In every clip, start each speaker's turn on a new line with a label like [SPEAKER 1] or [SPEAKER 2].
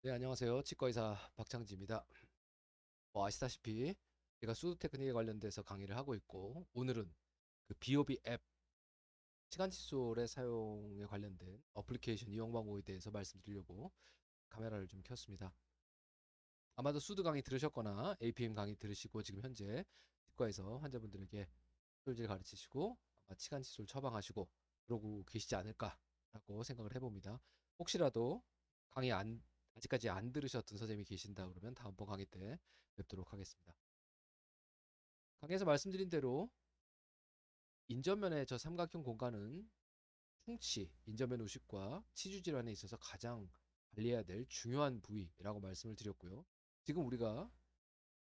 [SPEAKER 1] 네, 안녕하세요. 치과의사 박창지입니다. 아시다시피 제가 수두 테크닉에 관련돼서 강의를 하고 있고, 오늘은 그 비오비 앱 시간 칫솔의 사용에 관련된 어플리케이션 이용 방법에 대해서 말씀드리려고 카메라를 좀 켰습니다. 아마도 수두 강의 들으셨거나 APM 강의 들으시고 지금 현재 치과에서 환자분들에게 칫솔질 가르치시고 아마 시간 칫솔 처방하시고 그러고 계시지 않을까라고 생각을 해봅니다. 혹시라도 강의 아직까지 안 들으셨던 선생님이 계신다 그러면 다음번 강의 때 뵙도록 하겠습니다. 강의에서 말씀드린 대로 인전면의 저 삼각형 공간은 충치, 인전면 우식과 치주 질환에 있어서 가장 관리해야 될 중요한 부위라고 말씀을 드렸고요. 지금 우리가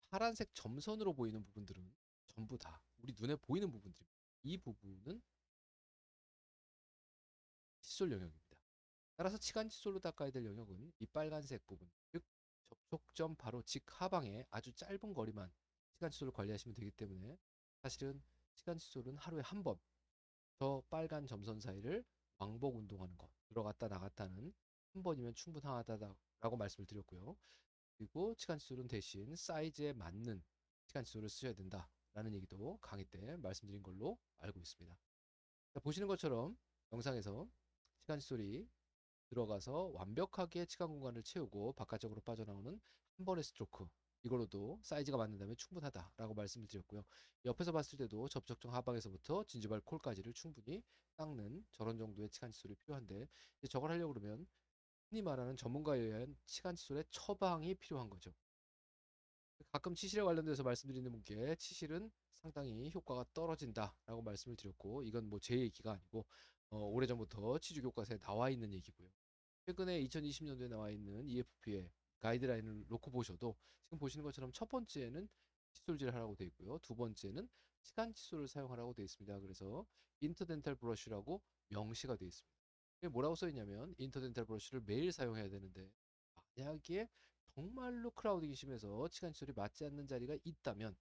[SPEAKER 1] 파란색 점선으로 보이는 부분들은 전부 다 우리 눈에 보이는 부분들입니다. 이 부분은 칫솔 영역입니다. 따라서 치간 칫솔로 닦아야 될 영역은 이 빨간색 부분, 즉 접촉점 바로 직하방에 아주 짧은 거리만 치간 칫솔을 관리하시면 되기 때문에 사실은 치간 칫솔은 하루에 한 번 저 빨간 점선 사이를 왕복 운동하는 것, 들어갔다 나갔다는 한 번이면 충분하다라고 말씀을 드렸고요. 그리고 치간 칫솔은 대신 사이즈에 맞는 치간 칫솔을 쓰셔야 된다라는 얘기도 강의 때 말씀드린 걸로 알고 있습니다. 자, 보시는 것처럼 영상에서 치간 칫솔이 들어가서 완벽하게 치간 공간을 채우고 바깥쪽으로 빠져나오는 한 번의 스트로크, 이걸로도 사이즈가 맞는다면 충분하다라고 말씀을 드렸고요. 옆에서 봤을 때도 접촉점 하방에서부터 진주발 콜까지를 충분히 닦는 저런 정도의 치간 칫솔이 필요한데, 이제 저걸 하려고 그러면 흔히 말하는 전문가에 의한 치간 칫솔의 처방이 필요한 거죠. 가끔 치실에 관련돼서 말씀드리는 분께 치실은 상당히 효과가 떨어진다라고 말씀을 드렸고, 이건 뭐 제 얘기가 아니고 오래전부터 치주 교과서에 나와 있는 얘기고요. 최근에 2020년도에 나와 있는 EFP의 가이드라인을 놓고 보셔도 지금 보시는 것처럼 첫 번째는 칫솔질을 하라고 되어 있고요. 두 번째는 시간 칫솔을 사용하라고 되어 있습니다. 그래서 인터덴탈 브러쉬라고 명시가 되어 있습니다. 이게 뭐라고 써 있냐면 인터덴탈 브러쉬를 매일 사용해야 되는데, 만약에 정말로 크라우딩이 심해서 치간 칫솔이 맞지 않는 자리가 있다면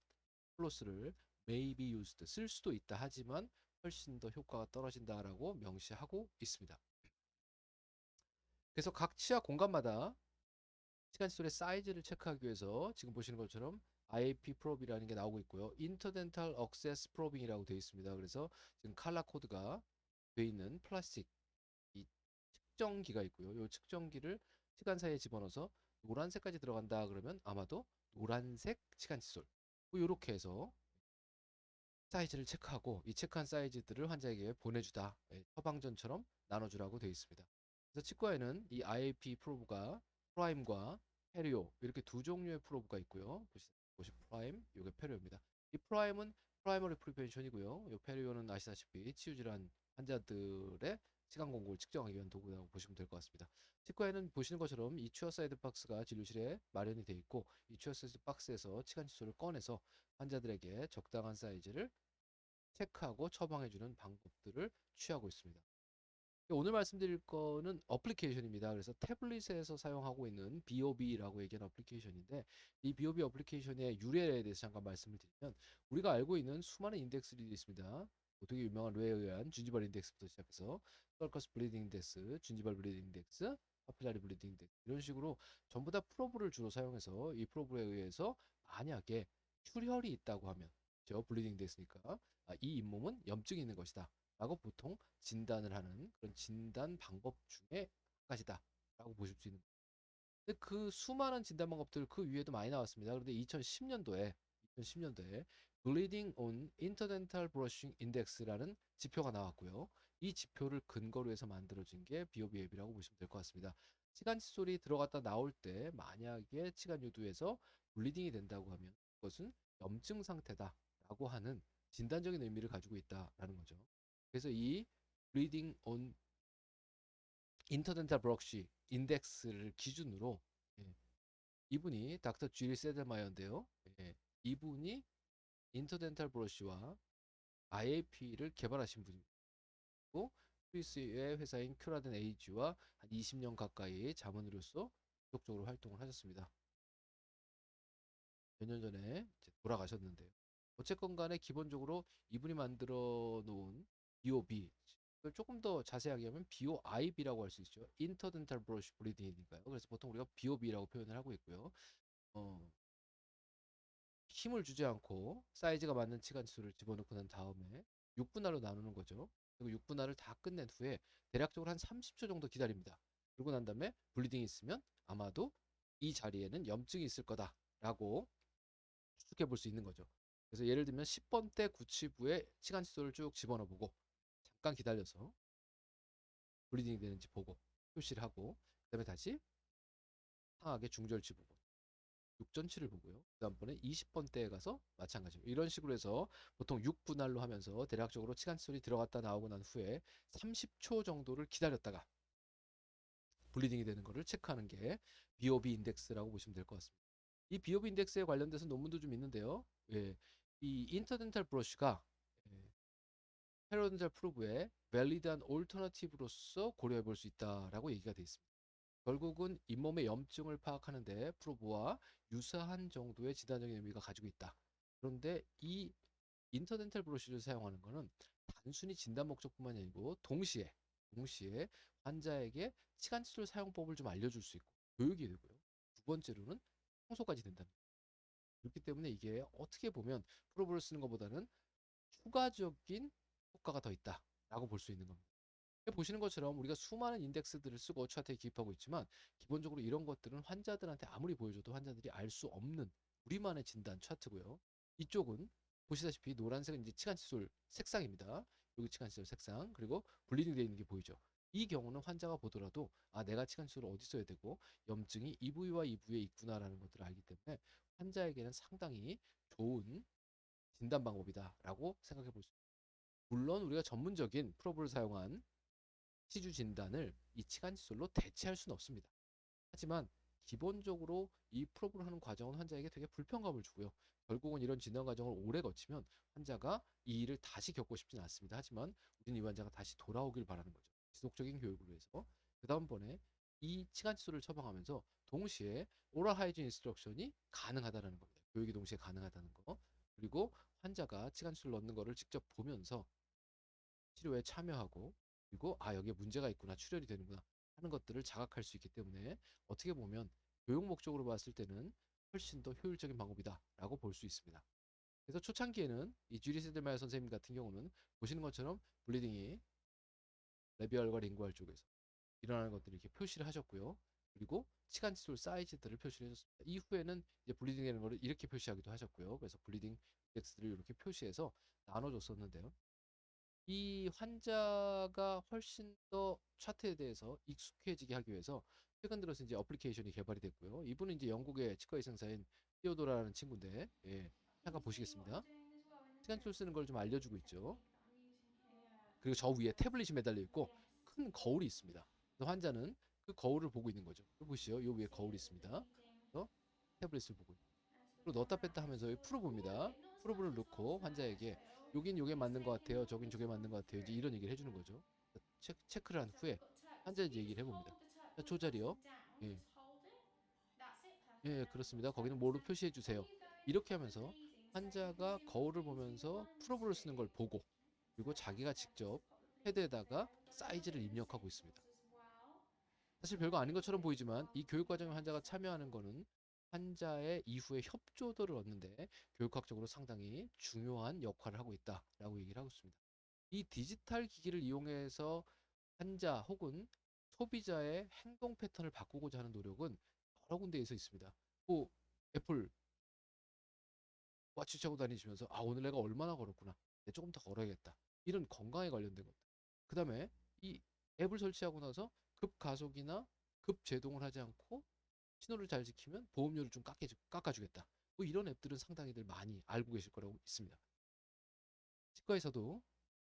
[SPEAKER 1] 플로스를 may be used, 쓸 수도 있다 하지만 훨씬 더 효과가 떨어진다라고 명시하고 있습니다. 그래서 각 치아 공간마다 시간 칫솔의 사이즈를 체크하기 위해서 지금 보시는 것처럼 IAP 프로브라는 게 나오고 있고요. 인터덴탈 억세스 프로빙이라고 되어 있습니다. 그래서 지금 칼라 코드가 되어 있는 플라스틱 이 측정기가 있고요. 이 측정기를 시간 사이에 집어넣어서 노란색까지 들어간다 그러면 아마도 노란색 시간 칫솔. 이렇게 해서 사이즈를 체크하고 이 체크한 사이즈들을 환자에게 보내주다. 처방전처럼 나눠주라고 되어 있습니다. 그래서 치과에는 이 IAP 프로브가 프라임과 페리오 이렇게 두 종류의 프로브가 있고요. 보시 프라임, 이게 페리오입니다. 이 프라임은 프라이머리 프리벤션이고요. 이 페리오는 아시다시피 치유질환 환자들의 시간 공고를 측정하기 위한 도구라고 보시면 될 것 같습니다. 치과에는 보시는 것처럼 이 추어사이드 박스가 진료실에 마련이 되어 있고, 이 추어사이드 박스에서 치간 칫솔을 꺼내서 환자들에게 적당한 사이즈를 체크하고 처방해주는 방법들을 취하고 있습니다. 오늘 말씀드릴 거는 어플리케이션입니다. 그래서 태블릿에서 사용하고 있는 BOB라고 얘기하는 어플리케이션인데, 이 BOB 어플리케이션의 유래에 대해서 잠깐 말씀을 드리면, 우리가 알고 있는 수많은 인덱스들이 있습니다. 되게 유명한 뇌에 의한 준지발 인덱스부터 시작해서 서커스 블리딩 인덱스, 준지발 블리딩 인덱스, 파필라리 블리딩 인덱스, 이런 식으로 전부 다 프로브를 주로 사용해서 이 프로브에 의해서 만약에 출혈이 있다고 하면, 저 블리딩 인덱스니까 이 잇몸은 염증이 있는 것이다 라고 보통 진단을 하는 그런 진단 방법 중에 한 가지다라고 보실 수 있는. 근데 그 수많은 진단 방법들 그 위에도 많이 나왔습니다. 그런데 2010년도에 Bleeding on Interdental Brushing Index라는 지표가 나왔고요. 이 지표를 근거로 해서 만들어진 게 BOB 앱이라고 보시면 될 것 같습니다. 치간 칫솔이 들어갔다 나올 때 만약에 치간 유두에서 블리딩이 된다고 하면 그것은 염증 상태다라고 하는 진단적인 의미를 가지고 있다라는 거죠. 그래서 이 Bleeding on Interdental Brush Index를 기준으로, 예, 이분이 닥터 주리 세델마이어인데요. 예, 이분이 인터덴탈 브러쉬와 IAP를 개발하신 분이고, 스위스의 회사인 큐라덴 에이지와 한 20년 가까이 자문의로서 지속적으로 활동을 하셨습니다. 몇 년 전에 이제 돌아가셨는데요. 어쨌건 간에 기본적으로 이분이 만들어 놓은 BOB, 이걸 조금 더 자세하게 하면 BOIB라고 할 수 있죠. 인터덴탈 브러쉬 블리딩이니까요. 그래서 보통 우리가 BOB라고 표현을 하고 있고요. 어, 힘을 주지 않고 사이즈가 맞는 치간치수를 집어넣고 난 다음에 6분할로 나누는 거죠. 그리고 6분할을 다 끝낸 후에 대략적으로 한 30초 정도 기다립니다. 그러고 난 다음에 블리딩이 있으면 아마도 이 자리에는 염증이 있을 거다라고 추측해 볼 수 있는 거죠. 그래서 예를 들면 10번 대 구치부에 치간칫솔을 쭉 집어넣어 보고 잠깐 기다려서 블리딩이 되는지 보고 표시를 하고 그다음에 다시 상하게 중절치 부분 6전치를 보고요. 그다음번에 20번대에 가서 마찬가지로 이런 식으로 해서 보통 6분할로 하면서 대략적으로 치간칫솔이 들어갔다 나오고 난 후에 30초 정도를 기다렸다가 블리딩이 되는 거를 체크하는 게 BOB 인덱스라고 보시면 될 것 같습니다. 이 BOB 인덱스에 관련돼서 논문도 좀 있는데요. 예, 이 인터덴탈 브러쉬가 페로덴탈 프로브의 밸리드한 올터너티브로서 고려해 볼 수 있다라고 얘기가 되어 있습니다. 결국은 잇몸의 염증을 파악하는데 프로브와 유사한 정도의 진단적인 의미가 가지고 있다. 그런데 이 인터덴탈 브러쉬를 사용하는 것은 단순히 진단 목적뿐만이 아니고 동시에 환자에게 치간칫솔 사용법을 좀 알려줄 수 있고 교육이 되고요. 두 번째로는 청소까지 된다는 거예요. 그렇기 때문에 이게 어떻게 보면 프로브를 쓰는 것보다는 추가적인 효과가 더 있다라고 볼 수 있는 겁니다. 보시는 것처럼 우리가 수많은 인덱스들을 쓰고 차트에 기입하고 있지만 기본적으로 이런 것들은 환자들한테 아무리 보여줘도 환자들이 알 수 없는 우리만의 진단 차트고요. 이쪽은 보시다시피 노란색은 이제 치간칫솔 색상입니다. 여기 치간칫솔 색상 그리고 블리딩 되어 있는 게 보이죠. 이 경우는 환자가 보더라도 아 내가 치간칫솔을 어디 써야 되고 염증이 이 부위와 이 부위에 있구나라는 것들을 알기 때문에 환자에게는 상당히 좋은 진단 방법이다라고 생각해 볼 수 있습니다. 물론 우리가 전문적인 프로브를 사용한 치주 진단을 이 치간칫솔로 대체할 수는 없습니다. 하지만 기본적으로 이 프로브를 하는 과정은 환자에게 되게 불편감을 주고요. 결국은 이런 진단 과정을 오래 거치면 환자가 이 일을 다시 겪고 싶지는 않습니다. 하지만 우리는 이 환자가 다시 돌아오길 바라는 거죠. 지속적인 교육을 위해서. 그 다음번에 이 치간칫솔을 처방하면서 동시에 오럴 하이진 인스트럭션이 가능하다는 겁니다. 교육이 동시에 가능하다는 거. 그리고 환자가 치간칫솔 넣는 거를 직접 보면서 치료에 참여하고 그리고 아 여기에 문제가 있구나 출혈이 되는구나 하는 것들을 자각할 수 있기 때문에 어떻게 보면 교육 목적으로 봤을 때는 훨씬 더 효율적인 방법이다라고 볼 수 있습니다. 그래서 초창기에는 이 주리 세들마이어 선생님 같은 경우는 보시는 것처럼 블리딩이 레비얼과 링구알 쪽에서 일어나는 것들을 이렇게 표시를 하셨고요. 그리고 치간칫솔 사이즈들을 표시를 해줬습니다. 이후에는 이제 블리딩 되는 거를 이렇게 표시하기도 하셨고요. 그래서 블리딩 인덱스들을 이렇게 표시해서 나눠줬었는데요. 이 환자가 훨씬 더 차트에 대해서 익숙해지게 하기 위해서 최근 들어서 이제 어플리케이션이 개발이 됐고요. 이분은 이제 영국의 치과 의생사인 티오도라는 친구인데, 예, 잠깐 보시겠습니다. 시간줄 쓰는 걸 좀 알려주고 있죠. 그리고 저 위에 태블릿이 매달려 있고 큰 거울이 있습니다. 그래서 환자는 그 거울을 보고 있는 거죠. 보시죠. 요 위에 거울이 있습니다. 그래서 태블릿을 보고 있고. 그리고 넣었다 뺐다 하면서 프로브입니다. 프로브를 넣고 환자에게 여긴 요게 맞는 것 같아요. 저긴 저게 맞는 것 같아요. 이제 이런 얘기를 해주는 거죠. 체크를 한 후에 환자 이제 얘기를 해봅니다. 자, 저 자리요. 예, 예, 그렇습니다. 거기는 뭐로 표시해 주세요. 이렇게 하면서 환자가 거울을 보면서 프로브를 쓰는 걸 보고 그리고 자기가 직접 패드에다가 사이즈를 입력하고 있습니다. 사실 별거 아닌 것처럼 보이지만 이 교육 과정에 환자가 참여하는 거는 환자의 이후의 협조도를 얻는데 교육학적으로 상당히 중요한 역할을 하고 있다라고 얘기를 하고 있습니다. 이 디지털 기기를 이용해서 환자 혹은 소비자의 행동 패턴을 바꾸고자 하는 노력은 여러 군데에서 있습니다. 뭐 애플 워치 차고 다니시면서 아 오늘 내가 얼마나 걸었구나. 내 조금 더 걸어야겠다. 이런 건강에 관련된 것들. 그 다음에 이 앱을 설치하고 나서 급 가속이나 급 제동을 하지 않고 신호를 잘 지키면 보험료를 좀 깎아주겠다. 뭐 이런 앱들은 상당히들 많이 알고 계실 거라고 믿습니다. 치과에서도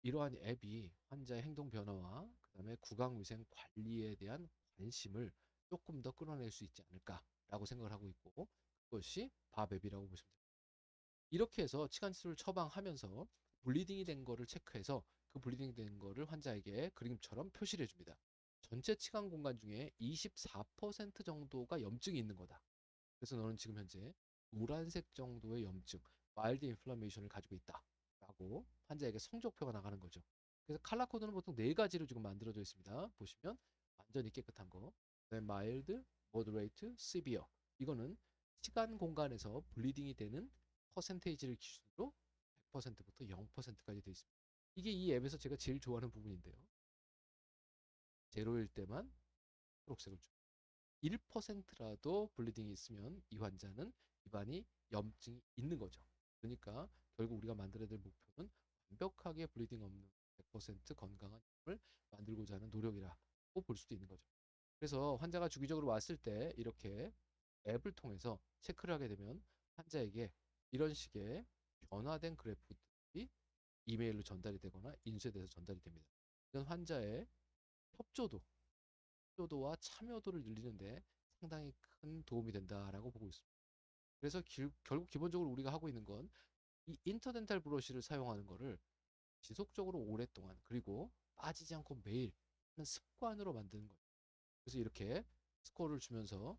[SPEAKER 1] 이러한 앱이 환자의 행동 변화와 그다음에 구강위생 관리에 대한 관심을 조금 더 끌어낼 수 있지 않을까라고 생각을 하고 있고 그것이 밥앱이라고 보시면 됩니다. 이렇게 해서 치간치료를 처방하면서 블리딩이 된 거를 체크해서 그 블리딩 된 거를 환자에게 그림처럼 표시를 해줍니다. 전체 치관 공간 중에 24% 정도가 염증이 있는 거다. 그래서 너는 지금 현재 노란색 정도의 염증, 마일드 인플라메이션을 가지고 있다. 라고 환자에게 성적표가 나가는 거죠. 그래서 칼라 코드는 보통 네 가지로 지금 만들어져 있습니다. 보시면 완전히 깨끗한 거, 그다음에 mild, moderate, severe. 이거는 시간 공간에서 블리딩이 되는 퍼센테이지를 기준으로 100%부터 0%까지 되어 있습니다. 이게 이 앱에서 제가 제일 좋아하는 부분인데요. 제로일 때만 초록색을 줍니다. 1%라도 블리딩이 있으면 이 환자는 입안이 염증이 있는 거죠. 그러니까 결국 우리가 만들어야 될 목표는 완벽하게 블리딩 없는 100% 건강한 입을 만들고자 하는 노력이라고 볼 수도 있는 거죠. 그래서 환자가 주기적으로 왔을 때 이렇게 앱을 통해서 체크를 하게 되면 환자에게 이런 식의 변화된 그래프들이 이메일로 전달이 되거나 인쇄돼서 전달이 됩니다. 이건 환자의 협조도, 협조도와 참여도를 늘리는데 상당히 큰 도움이 된다라고 보고 있습니다. 그래서 결국 기본적으로 우리가 하고 있는 건 이 인터덴탈 브러쉬를 사용하는 거를 지속적으로 오랫동안 그리고 빠지지 않고 매일 하는 습관으로 만드는 거예요. 그래서 이렇게 스코어를 주면서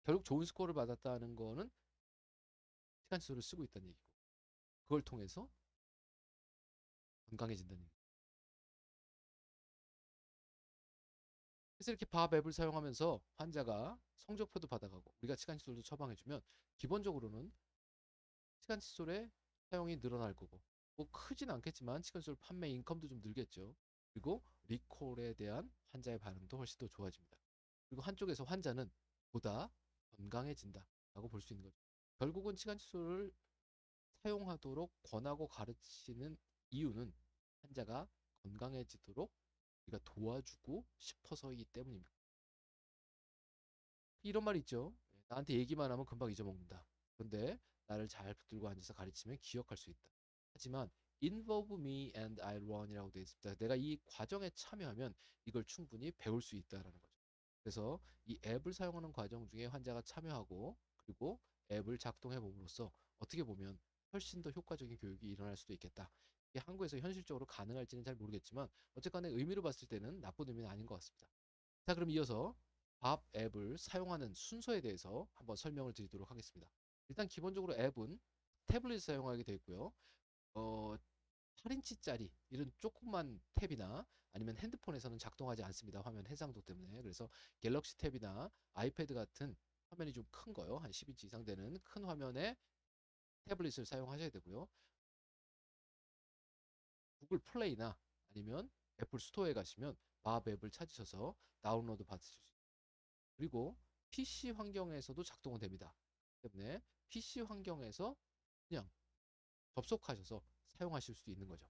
[SPEAKER 1] 결국 좋은 스코어를 받았다는 거는 시간 지수를 쓰고 있다는 얘기고 그걸 통해서 건강해진다는 얘기죠. 그래서 이렇게 밥 앱을 사용하면서 환자가 성적표도 받아가고 우리가 시간 칫솔도 처방해주면 기본적으로는 시간 칫솔의 사용이 늘어날 거고 뭐 크진 않겠지만 시간 칫솔 판매 인컴도 좀 늘겠죠. 그리고 리콜에 대한 환자의 반응도 훨씬 더 좋아집니다. 그리고 한쪽에서 환자는 보다 건강해진다라고 볼 수 있는 거죠. 결국은 시간 칫솔을 사용하도록 권하고 가르치는 이유는 환자가 건강해지도록 우리가 도와주고 싶어서이기 때문입니다. 이런 말 있죠. 나한테 얘기만 하면 금방 잊어먹는다. 그런데 나를 잘 붙들고 앉아서 가르치면 기억할 수 있다. 하지만 involve me and I learn이라고 되어 있습니다. 내가 이 과정에 참여하면 이걸 충분히 배울 수 있다라는 거죠. 그래서 이 앱을 사용하는 과정 중에 환자가 참여하고 그리고 앱을 작동해 봄으로써 어떻게 보면 훨씬 더 효과적인 교육이 일어날 수도 있겠다. 이게 한국에서 현실적으로 가능할지는 잘 모르겠지만 어쨌거나 의미로 봤을 때는 나쁜 의미는 아닌 것 같습니다. 자, 그럼 이어서 밥 앱을 사용하는 순서에 대해서 한번 설명을 드리도록 하겠습니다. 일단 기본적으로 앱은 태블릿을 사용하게 되어 있고요. 어, 8인치짜리 이런 조그만 탭이나 아니면 핸드폰에서는 작동하지 않습니다. 화면 해상도 때문에. 그래서 갤럭시 탭이나 아이패드 같은 화면이 좀 큰 거요. 한 10인치 이상 되는 큰 화면의 태블릿을 사용하셔야 되고요. 구글 플레이나 아니면 애플 스토어에 가시면 밥 앱을 찾으셔서 다운로드 받으실 수 있습니다. 그리고 PC 환경에서도 작동은 됩니다. 때문에 PC 환경에서 그냥 접속하셔서 사용하실 수 있는 거죠.